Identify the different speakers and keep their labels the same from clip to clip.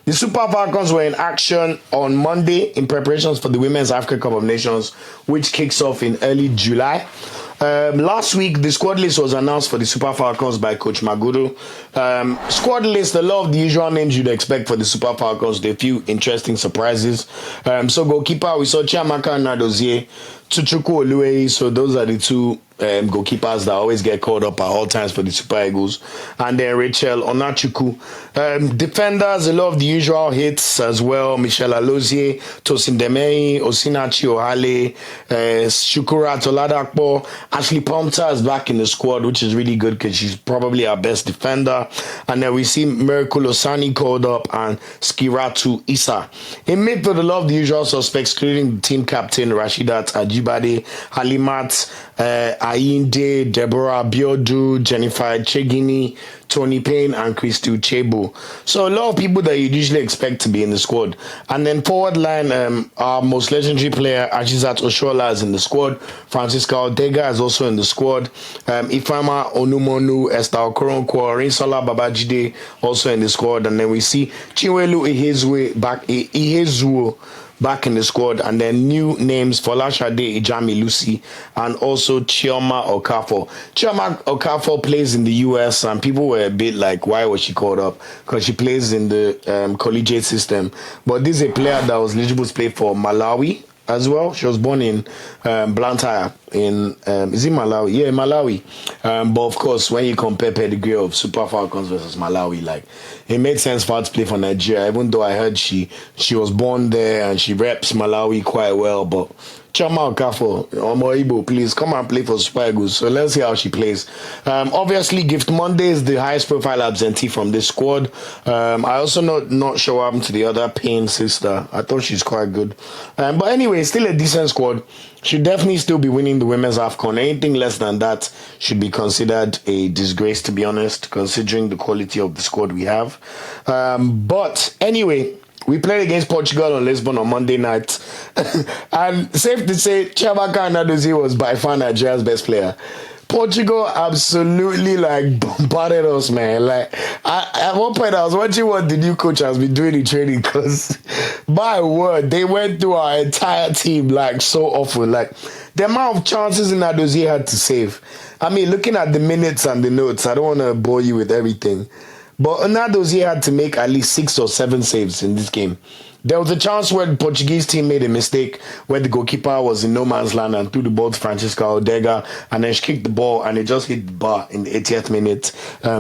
Speaker 1: The Super Falcons were in action on Monday in preparations for the Women's Africa Cup of Nations, which kicks off in early July. Last week, the squad list was announced for the Super Falcons by Coach Magudo. Squad list, a lot of the usual names you'd expect for the Super Falcons. There are a few interesting surprises. So goalkeeper, we saw Chiamaka Nadozie, Tuchuku Oluwei. So those are the two goalkeepers that always get called up at all times for the Super Eagles. And then Rachel Onachuku. Defenders, a lot of the usual hits as well. Michelle Alozie, Tosin Demei, Osinachi Ohale, Shukura Toladakpo. Ashley Ponta is back in the squad, which is really good because she's probably our best defender. And then we see Miracle Osani called up and Skiratu Issa. In midfield, a lot of the usual suspects, including the team captain Rashidat Ajibade, Halimat, Ainde, Deborah Biodu, Jennifer Chegini, Tony Payne, and Christy Uchebo. So a lot of people that you usually expect to be in the squad. And then forward line, our most legendary player, Ajizat Oshola, is in the squad. Francisca Odega is also in the squad. Ifama Onumonu, Esther Okoronkwo, Rinsola Babajide also in the squad. And then we see Chinwelu Ihezuo back in the squad, and then new names for Lashade Ijami Lucy and also Chioma Okafor. Chioma Okafor plays in the US, and people were a bit like, why was she called up? Because she plays in the collegiate system. But this is a player that was eligible to play for Malawi as well. She was born in Blantyre in is it Malawi? Yeah, Malawi. But of course, when you compare pedigree of Super Falcons versus Malawi, like it made sense for her to play for Nigeria, even though I heard she was born there and she reps Malawi quite well. But Chama Okafor, Omo Igbo, please come and play for Super Eagles. So let's see how she plays. Obviously, Gift Monday is the highest profile absentee from this squad. I also not sure what happened to the other Payne sister. I thought she's quite good. But anyway, still a decent squad. Should definitely still be winning the Women's AFCON. Anything less than that should be considered a disgrace, to be honest, considering the quality of the squad we have. But anyway, we played against Portugal on Lisbon on Monday night. And safe to say, Chiamaka Nadozie was by far Nigeria's best player. Portugal absolutely bombarded us, man. At one point I was watching what the new coach has been doing in training, because my word, they went through our entire team so awful. The amount of chances Nadozie had to save. I mean, looking at the minutes and the notes, I don't want to bore you with everything, but Nadozie had to make at least 6 or 7 saves in this game. There was a chance where the Portuguese team made a mistake where the goalkeeper was in no man's land and threw the ball to Francisca Odega, and then she kicked the ball and it just hit the bar in the 80th minute.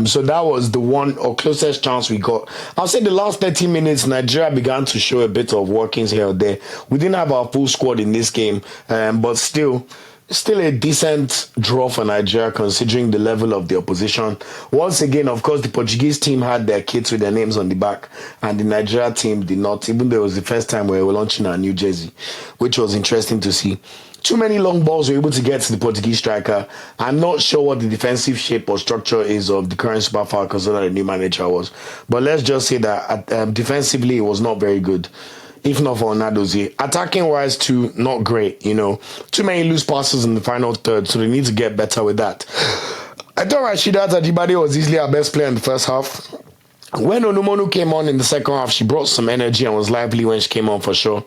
Speaker 1: So that was the one or closest chance we got. I'll say the last 30 minutes, Nigeria began to show a bit of workings here or there. We didn't have our full squad in this game, but still a decent draw for Nigeria considering the level of the opposition. Once again, of course, the Portuguese team had their kits with their names on the back, and the Nigeria team did not, even though it was the first time we were launching our new jersey, which was interesting to see. Too many long balls were able to get to the Portuguese striker. I'm not sure what the defensive shape or structure is of the current Super Falcons that the new manager was, but let's just say that defensively it was not very good, if not for Nadozie. Attacking wise too, not great, Too many loose passes in the final third, so they need to get better with that. I thought Rashidat Ajibade was easily our best player in the first half. When Onumonu came on in the second half, she brought some energy and was lively when she came on for sure.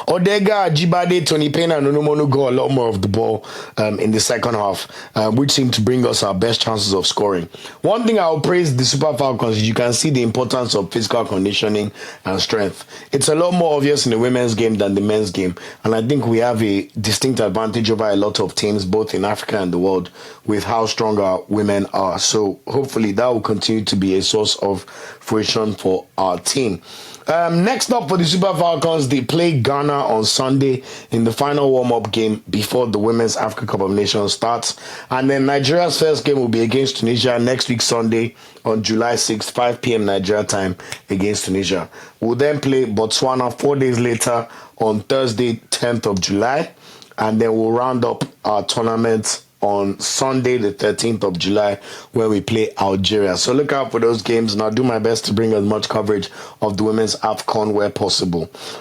Speaker 1: Odega, Ajibade, Tony Payne, and Onumonu got a lot more of the ball in the second half, which seemed to bring us our best chances of scoring. One thing I'll praise the Super Falcons is you can see the importance of physical conditioning and strength. It's a lot more obvious in the women's game than the men's game, and I think we have a distinct advantage over a lot of teams, both in Africa and the world, with how strong our women are. So hopefully that will continue to be a source of fruition for our team. Next up for the Super Falcons, they play Ghana on Sunday in the final warm-up game before the Women's Africa Cup of Nations starts. And then Nigeria's first game will be against Tunisia next week Sunday on July 6th, 5 p.m. Nigeria time against Tunisia. We'll then play Botswana 4 days later on Thursday, 10th of July. And then we'll round up our tournament on Sunday, the 13th of July, where we play Algeria. So look out for those games, and I'll do my best to bring as much coverage of the Women's AFCON where possible.